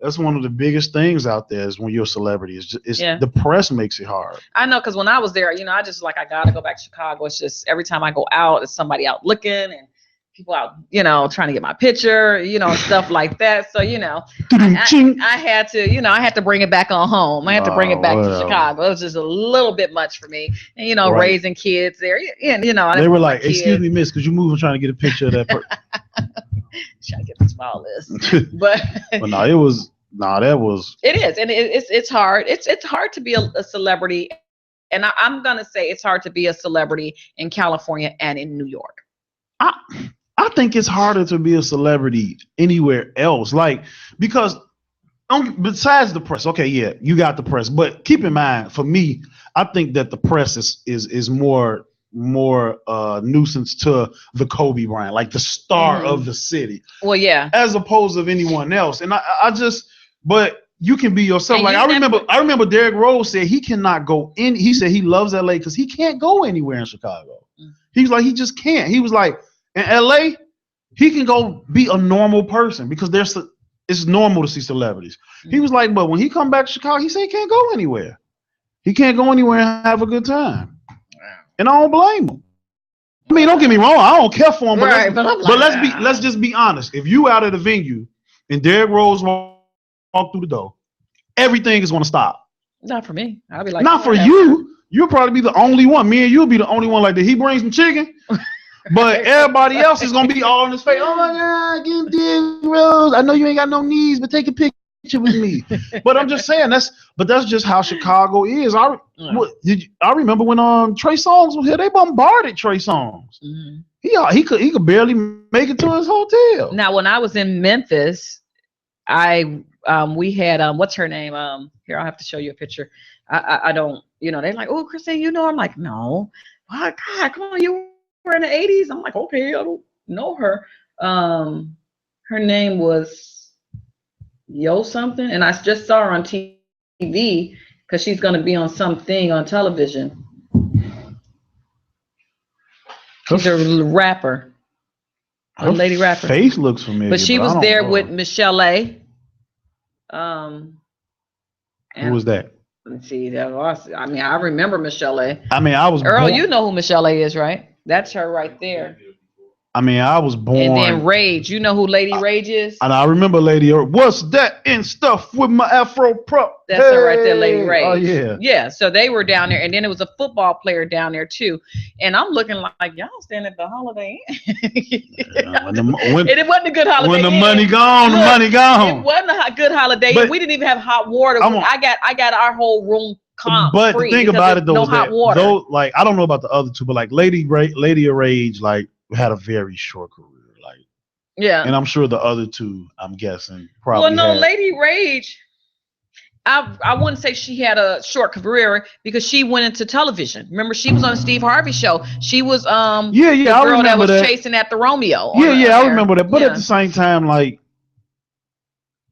Speaker 3: That's one of the biggest things out there is when you're a celebrity. The press makes it hard.
Speaker 2: I know, because when I was there, I just I gotta go back to Chicago. It's just every time I go out, there's somebody out looking and people out, trying to get my picture, stuff like that. So, I had to bring it back on home. I had to bring it back to Chicago. It was just a little bit much for me. And, right. Raising kids there,
Speaker 3: they were like, excuse me, miss, could you move? I'm trying to get a picture of that person.
Speaker 2: Trying to get the small list. But
Speaker 3: that was.
Speaker 2: It is. And it's hard. It's hard to be a celebrity. And I'm going to say it's hard to be a celebrity in California and in New York.
Speaker 3: I think it's harder to be a celebrity anywhere else, because besides the press, okay, yeah, you got the press, but keep in mind, for me, I think that the press is more nuisance to the Kobe Bryant, like the star of the city.
Speaker 2: Well, yeah,
Speaker 3: as opposed to anyone else, and but you can be yourself.
Speaker 2: And
Speaker 3: I remember Derrick Rose said he cannot go in. He said he loves LA because he can't go anywhere in Chicago. He was like, he just can't. He was like, in LA, he can go be a normal person because it's normal to see celebrities. He was like, but when he come back to Chicago, he said he can't go anywhere. He can't go anywhere and have a good time. And I don't blame him. I mean, don't get me wrong, I don't care for him, but let's just be honest. If you out at a venue and Derrick Rose walk through the door, everything is gonna stop.
Speaker 2: Not for me. I'll be like,
Speaker 3: not for you. You'll probably be the only one. Me and you'll be the only one like that. He brings some chicken. But everybody else is gonna be all in his face. Oh my God, get Derrick Rose. I know you ain't got no knees, but take a picture picture with me. But I'm just saying that's just how Chicago is. I remember when Trey Songz was here, they bombarded Trey Songz. Mm-hmm. He could barely make it to his hotel.
Speaker 2: Now, when I was in Memphis, we had what's her name? Here, I'll have to show you a picture. I don't, they're like, oh, Christine, I'm like, no. Oh, God, come on, you were in the 80s. I'm like, okay, I don't know her. Her name was Yo something, and I just saw her on TV because she's going to be on something on television. She's a rapper, a lady rapper.
Speaker 3: Face looks familiar,
Speaker 2: but she was there with Michelle A.
Speaker 3: Who was that?
Speaker 2: Let's see. I remember Michelle A.
Speaker 3: I was
Speaker 2: Earl. You know who Michelle A is, right? That's her right there.
Speaker 3: I was born.
Speaker 2: And then Rage. You know who Lady Rage is?
Speaker 3: And I remember Lady. What's that in stuff with my Afro Pro?
Speaker 2: That's her right there, Lady Rage.
Speaker 3: Oh yeah.
Speaker 2: Yeah. So they were down there, and then it was a football player down there too. And I'm looking like y'all stand at the Holiday Inn. And it wasn't a good Holiday
Speaker 3: When the
Speaker 2: Inn.
Speaker 3: money gone, the money gone.
Speaker 2: It wasn't a good Holiday Inn. We didn't even have hot water. I got our whole room comp
Speaker 3: but
Speaker 2: free.
Speaker 3: The thing about it though,
Speaker 2: no hot water.
Speaker 3: Though, like I don't know about the other two, but like Lady of Rage, like had a very short career.
Speaker 2: Yeah.
Speaker 3: And I'm sure the other two, I'm guessing, probably.
Speaker 2: Well, no, Lady Rage, I wouldn't say she had a short career because she went into television. Remember, she was on Steve Harvey show. She was the girl that was chasing after Romeo.
Speaker 3: I remember that. But at the same time, like,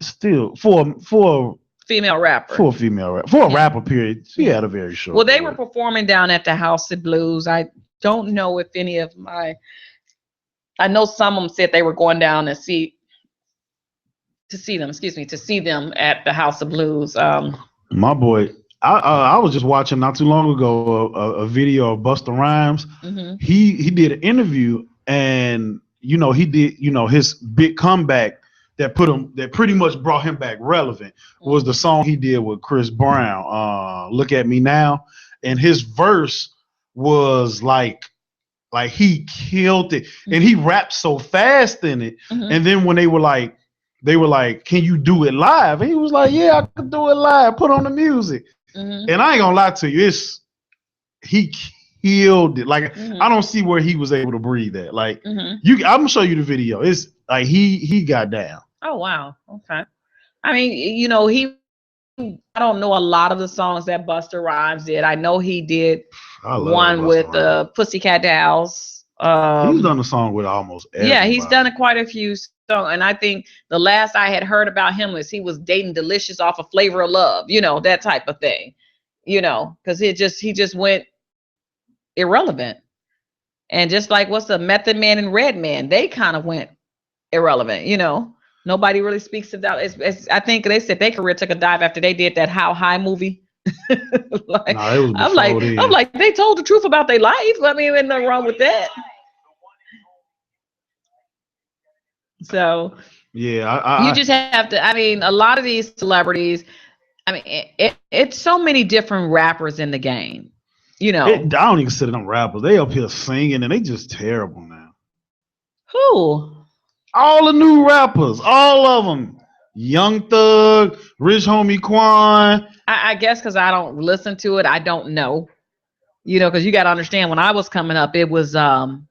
Speaker 3: still for
Speaker 2: female rapper.
Speaker 3: For a female rapper. For a rapper, period, she had a very short
Speaker 2: Well, they
Speaker 3: career.
Speaker 2: were performing down at the House of Blues. I don't know if any of I know some of them said they were going down and see them at the House of Blues.
Speaker 3: My boy, I was just watching not too long ago a video of Busta Rhymes. Mm-hmm. He did an interview, and he did his big comeback that pretty much brought him back relevant was the song he did with Chris Brown, Look at Me Now, and his verse was like he killed it, and he rapped so fast in it. Mm-hmm. And then when they were like, can you do it live? And he was like, yeah, I could do it live. Put on the music. Mm-hmm. And I ain't gonna lie to you, he killed it. Like I don't see where he was able to breathe at. Like I'm gonna show you the video. It's like he got down.
Speaker 2: Oh wow. Okay. I mean, I don't know a lot of the songs that Busta Rhymes did. I know he did one with the Pussycat Dolls.
Speaker 3: He's done a song with almost everybody.
Speaker 2: Yeah, he's done quite a few songs. And I think the last I had heard about him was he was dating Delicious off of Flavor of Love, that type of thing, because he just went irrelevant. And just like what's the Method Man and Redman, they kind of went irrelevant, Nobody really speaks about it. I think they said their career took a dive after they did that How High movie. I'm like, they told the truth about their life. I mean, there's nothing wrong with that. So
Speaker 3: yeah,
Speaker 2: you just have to. I mean, a lot of these celebrities. I mean, it's so many different rappers in the game. I don't
Speaker 3: even consider them rappers. They up here singing, and they just terrible now.
Speaker 2: Who?
Speaker 3: All the new rappers, all of them. Young Thug, Rich Homie Quan.
Speaker 2: I guess because I don't listen to it, I don't know. Because you got to understand, when I was coming up, it was the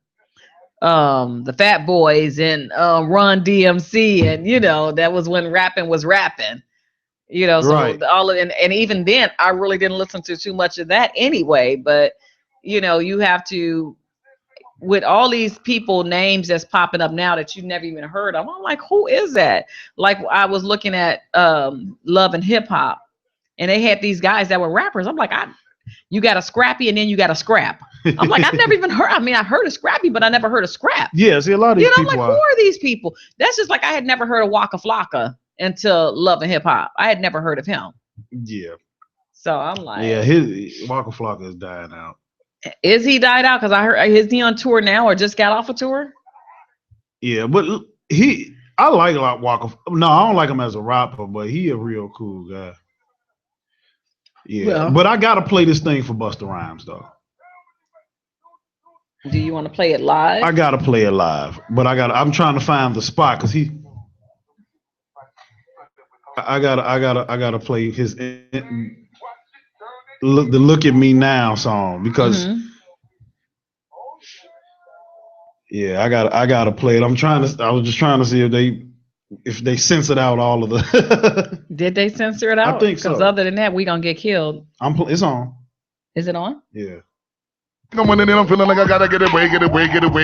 Speaker 2: Fat Boys and Run DMC, and that was when rapping was rapping. So right. All of and even then, I really didn't listen to too much of that anyway. But you have to. With all these people names that's popping up now that you never even heard of, I'm like, who is that? Like I was looking at Love and Hip Hop, and they had these guys that were rappers. I'm like, you got a Scrappy, and then you got a Scrap. I'm like, I've never even heard. I mean, I heard of Scrappy, but I never heard of Scrap.
Speaker 3: Yeah, see, a lot of these people.
Speaker 2: I'm like, who are these people? That's just like I had never heard of Waka Flocka until Love and Hip Hop. I had never heard of him.
Speaker 3: Yeah.
Speaker 2: So I'm like,
Speaker 3: yeah, his Waka Flocka is dying out.
Speaker 2: Is he died out? Because I heard, is he on tour now or just got off a tour?
Speaker 3: Yeah, but I like a lot Waka. No, I don't like him as a rapper, but he a real cool guy. Yeah, but I gotta play this thing for Busta Rhymes though.
Speaker 2: Do you want to play it live?
Speaker 3: I gotta play it live, but I'm trying to find the spot because he. I gotta play his Look at Me Now song because yeah, I gotta play it. I was just trying to see if they censored out all of the.
Speaker 2: Did they censor it out?
Speaker 3: I think so.
Speaker 2: Because other than that, we gonna get killed.
Speaker 3: It's on.
Speaker 2: Is it on?
Speaker 3: Yeah.
Speaker 4: I'm winning and I'm feeling like I gotta get away,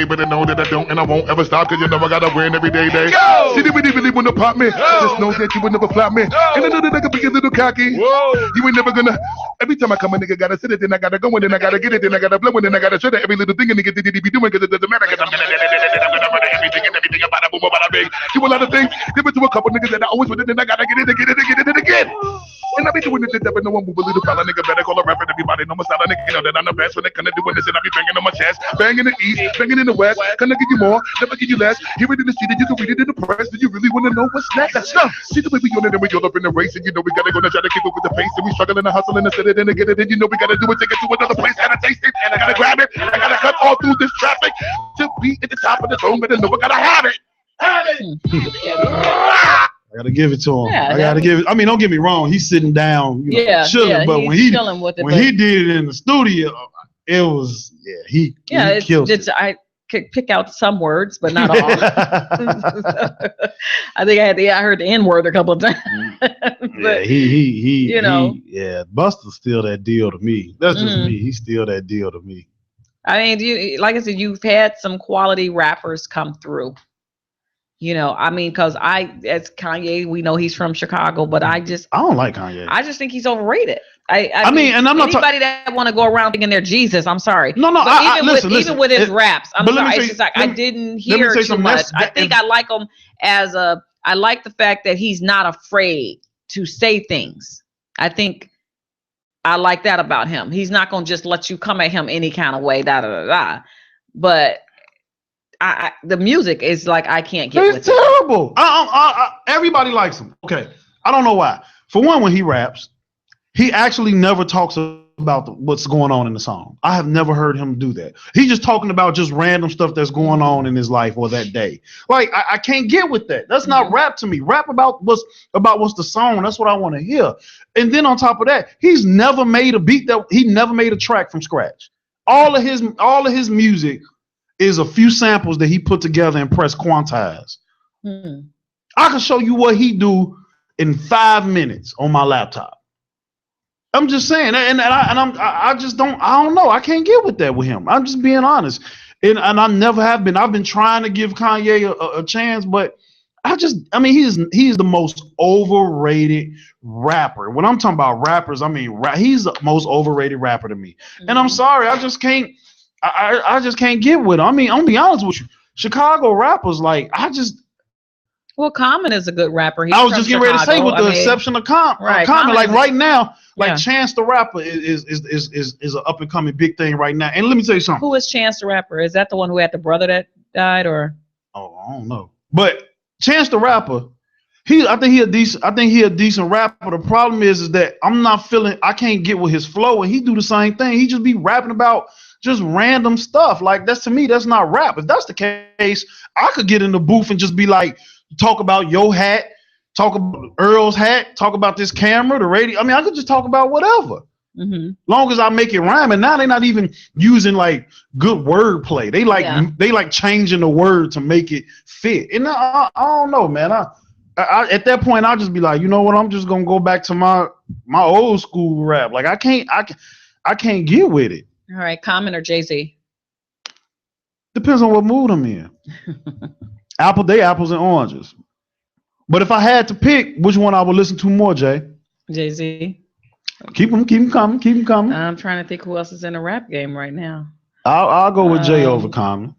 Speaker 4: but I know that I don't and I won't ever stop, cause you know I gotta win every day. See, they really wanna pop me, just know that you would never flop me, and I know that I could be a little cocky. You ain't never gonna, every time I come a nigga gotta sit it, then I gotta go, and then I gotta get it, then I gotta blow, and then I gotta show that every little thing a nigga did be doing, cause it doesn't matter, cause I'm gonna murder everything and everything about a boom, about a big. Do a lot of things, different to a couple niggas that I always want it, then I gotta get it again. And I be doing it to death, and no one move a little fella nigga better call a rapper. Everybody know my style, nigga, you know that I'm the best when they come to doing this, and I be banging on my chest, banging in the east, banging in the west. Gonna give you more, never give you less. Hear it in the street, and you can read it in the press. Do you really wanna know what's next? Let's go. See the way we on it, and we all up in the race, and you know we gotta go and try to keep up with the pace, and we struggling to hustle and to sit it and to get it, and you know we gotta do it to get to another place. Gotta taste it, and I gotta grab it. I gotta cut all through this traffic to be at the top of the throne, but I know I gotta have it. Have it.
Speaker 3: I gotta give it to him.
Speaker 2: Yeah,
Speaker 3: I gotta give it. I mean, don't get me wrong. He's sitting down, chilling. But when he did it in the studio, it was he killed it.
Speaker 2: I could pick out some words, but not all. I think I heard the N word a couple of times. But,
Speaker 3: Busta's still that deal to me. That's just me. He's still that deal to me.
Speaker 2: I mean, like I said, you've had some quality rappers come through. I mean, because as Kanye, we know he's from Chicago, but I
Speaker 3: don't like Kanye.
Speaker 2: I just think he's overrated. I
Speaker 3: mean, and I'm not
Speaker 2: anybody that want to go around thinking they're Jesus. I'm sorry.
Speaker 3: No.
Speaker 2: Even with his raps, I'm sorry. It's just like I didn't hear too much. I think I like him I like the fact that he's not afraid to say things. I think I like that about him. He's not gonna just let you come at him any kind of way. But the music is like I can't get with it.
Speaker 3: It's terrible. Everybody likes him. Okay, I don't know why. For one, when he raps, he actually never talks about what's going on in the song. I have never heard him do that. He's just talking about just random stuff that's going on in his life or that day. Like I can't get with that. That's not rap to me. Rap about what's the song. That's what I want to hear. And then on top of that, he's never made a beat he never made a track from scratch. All of his music is a few samples that he put together and press quantize. I can show you what he do in 5 minutes on my laptop. I'm just saying, I don't know. I can't get with that with him. I'm just being honest, and I never have been. I've been trying to give Kanye a chance, but he's the most overrated rapper. When I'm talking about rappers, he's the most overrated rapper to me. And I'm sorry, I just can't. I just can't get with him. I mean, I'm be honest with you. Chicago rappers,
Speaker 2: well, Common is a good rapper.
Speaker 3: I was just getting ready to say, with the exception of Common, like right now, Chance the Rapper is an up and coming big thing right now. And let me tell you something.
Speaker 2: Who is Chance the Rapper? Is that the one who had the brother that died, or?
Speaker 3: Oh, I don't know. But Chance the Rapper, I think he a decent rapper. The problem is that I can't get with his flow, and he do the same thing. He just be rapping about just random stuff. Like that's not rap. If that's the case, I could get in the booth and just be like, talk about your hat, talk about Earl's hat, talk about this camera, the radio. I could just talk about whatever. Long as I make it rhyme. And now they're not even using like good wordplay. They like changing the word to make it fit. And I don't know, man. I at that point I'll just be like, you know what? I'm just gonna go back to my old school rap. Like I can't get with it.
Speaker 2: All right, Common or Jay-Z?
Speaker 3: Depends on what mood I'm in. Apples and oranges. But if I had to pick which one I would listen to more, Jay?
Speaker 2: Jay-Z.
Speaker 3: Keep them coming.
Speaker 2: I'm trying to think who else is in the rap game right now.
Speaker 3: I'll go with Jay over Common.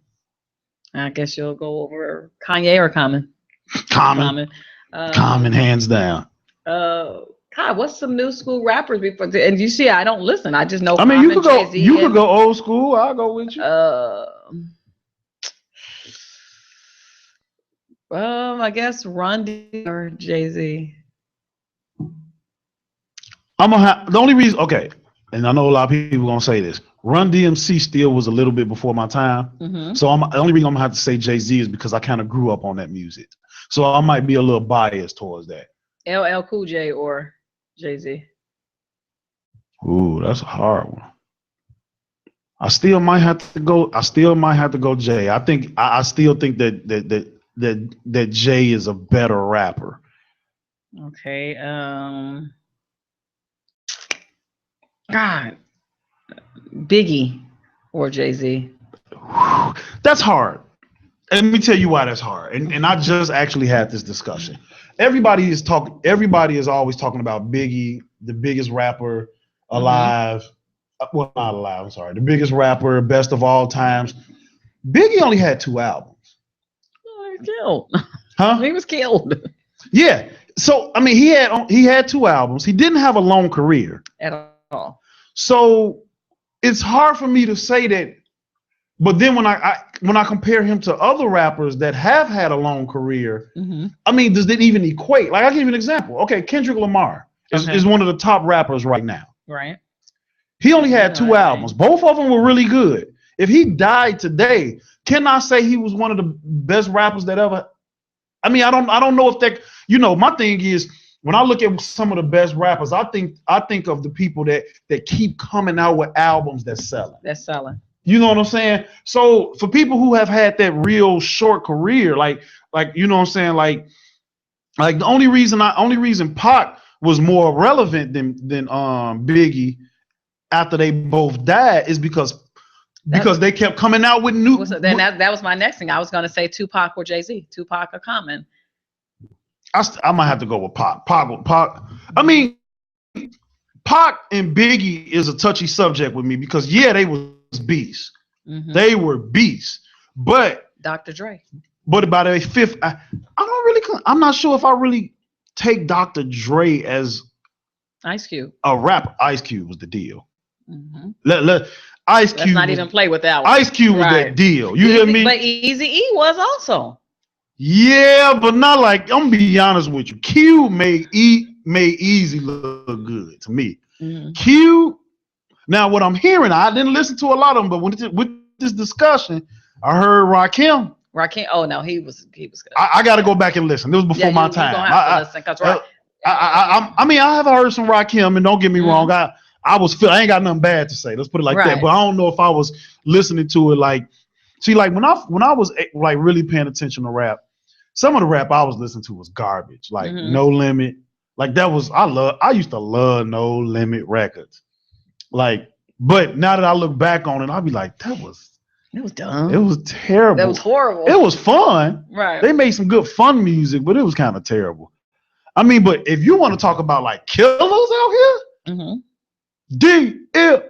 Speaker 2: I guess you'll go over Kanye or Common.
Speaker 3: Common, hands down.
Speaker 2: God, what's some new school rappers before? And you see, I don't listen. I just know.
Speaker 3: You could go. Jay-Z you could go old school. I'll go with you.
Speaker 2: I guess Run D or Jay-Z.
Speaker 3: The only reason, okay, and I know a lot of people gonna say this. Run DMC still was a little bit before my time, so the only reason I'm gonna have to say Jay-Z is because I kind of grew up on that music, so I might be a little biased towards that.
Speaker 2: LL Cool J or Jay-Z?
Speaker 3: Ooh, that's a hard one. I still might have to go Jay. I still think that Jay is a better rapper.
Speaker 2: Okay. God, Biggie or Jay-Z?
Speaker 3: That's hard. And let me tell you why that's hard. And I just actually had this discussion. Everybody is always talking about Biggie, the biggest rapper alive. Well, not alive, I'm sorry. The biggest rapper, best of all times. Biggie only had 2 albums.
Speaker 2: Oh, he was killed.
Speaker 3: Huh?
Speaker 2: He was killed.
Speaker 3: Yeah. So I mean, he had 2 albums. He didn't have a long career
Speaker 2: At all.
Speaker 3: So it's hard for me to say that. But then when I compare him to other rappers that have had a long career, I mean, does that even equate? Like, I'll give you an example. Okay, Kendrick Lamar is one of the top rappers right now.
Speaker 2: Right.
Speaker 3: He only had 2 albums. Both of them were really good. If he died today, can I say he was one of the best rappers that ever? I mean, I don't know if that. My thing is, when I look at some of the best rappers, I think of the people that keep coming out with albums that's selling. You know what I'm saying? So for people who have had that real short career, like you know what I'm saying, like the only reason Pac was more relevant than Biggie after they both died is because they kept coming out with new.
Speaker 2: That was my next thing. I was going to say Tupac or Jay-Z. Tupac or Common.
Speaker 3: I might have to go with Pac. I mean, Pac and Biggie is a touchy subject with me because they was beasts. They were beasts. But
Speaker 2: Dr. Dre.
Speaker 3: But about a fifth, I'm not sure if I really take Dr. Dre as
Speaker 2: Ice Cube.
Speaker 3: A rapper. Ice Cube was the deal. Ice Cube.
Speaker 2: Let's not even play with that one.
Speaker 3: Ice Cube was that deal. You hear me?
Speaker 2: But Eazy-E was also.
Speaker 3: Yeah, but not like, I'm gonna be honest with you. Cube made Easy look good to me. Cube. Now, what I'm hearing, I didn't listen to a lot of them, but with this discussion, I heard Rakim.
Speaker 2: Oh no, he was good.
Speaker 3: I got to go back and listen. It was before my time. I mean, I have heard some Rakim, and don't get me wrong, I ain't got nothing bad to say. Let's put it like that. But I don't know if I was listening to it like. See, like when I was like really paying attention to rap, some of the rap I was listening to was garbage. Like No Limit, like that was I used to love No Limit records. Like, but now that I look back on it, I'll be like, it was dumb. It was terrible.
Speaker 2: That was horrible.
Speaker 3: It was fun.
Speaker 2: Right.
Speaker 3: They made some good fun music, but it was kind of terrible. I mean, but if you want to talk about like killers out here, DMX.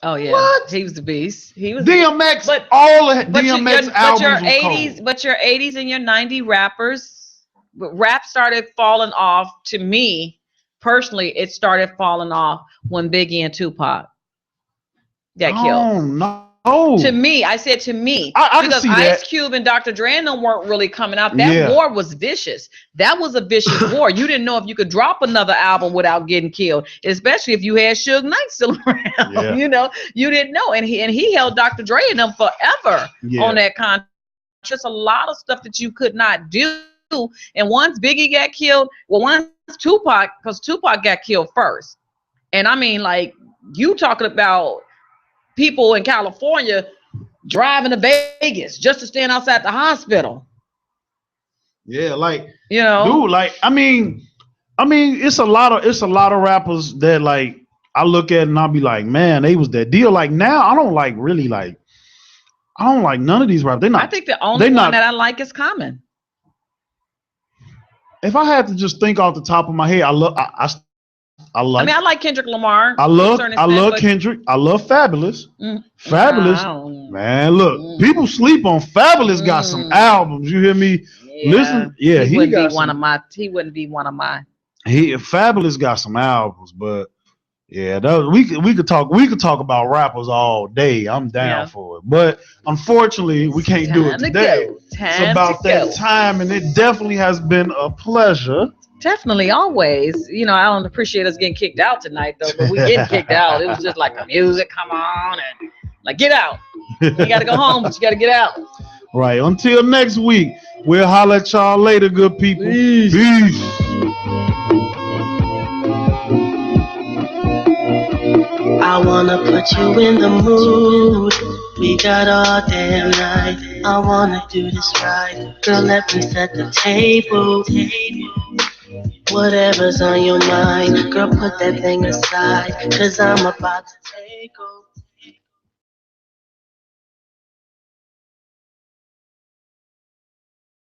Speaker 2: Oh yeah,
Speaker 3: what?
Speaker 2: He was the beast. He was
Speaker 3: DMX.
Speaker 2: But
Speaker 3: all the DMX albums.
Speaker 2: But your 80s and your 90s rappers, rap started falling off. To me, personally, it started falling off when Biggie and Tupac got killed.
Speaker 3: Oh no.
Speaker 2: To me, I said to me,
Speaker 3: I
Speaker 2: because
Speaker 3: can see
Speaker 2: Ice
Speaker 3: that.
Speaker 2: Cube and Dr. Dre and them weren't really coming out. That war was vicious. That was a vicious war. You didn't know if you could drop another album without getting killed, especially if you had Suge Knight still around.
Speaker 3: Yeah.
Speaker 2: You know, you didn't know, and he held Dr. Dre and them forever on that contract. Just a lot of stuff that you could not do. And once Biggie got killed, once Tupac, because Tupac got killed first, and I mean, like, you talking about people in California driving to Vegas just to stand outside the hospital.
Speaker 3: Yeah, like,
Speaker 2: you know,
Speaker 3: dude, like, I mean, it's a lot of rappers that like I look at and I'll be like, man, they was that deal. Like now, I don't like none of these rappers. They're not.
Speaker 2: I think the only one that I like is Common.
Speaker 3: If I had to just think off the top of my head, I
Speaker 2: like Kendrick Lamar.
Speaker 3: I love Kendrick. I love Fabulous. Fabulous. Man, look, people sleep on Fabulous. Got some albums. You hear me?
Speaker 2: Yeah.
Speaker 3: Listen. Yeah,
Speaker 2: he wouldn't be one of my.
Speaker 3: Fabulous got some albums, but yeah, we could talk about rappers all day. I'm down for it, but unfortunately, we can't do it today. It's about that time, and it definitely has been a pleasure.
Speaker 2: Definitely, always. You know, I don't appreciate us getting kicked out tonight, though. But we getting kicked out. It was just like the music, come on, and like get out. You got to go home, but you got to get out.
Speaker 3: Right. Until next week, we'll holler at y'all later, good people. Peace.
Speaker 1: I wanna put you in the mood. We got all damn night. I wanna do this right. Girl, let me set the table. Whatever's on your mind, girl, put that thing aside. Cause I'm about to take over.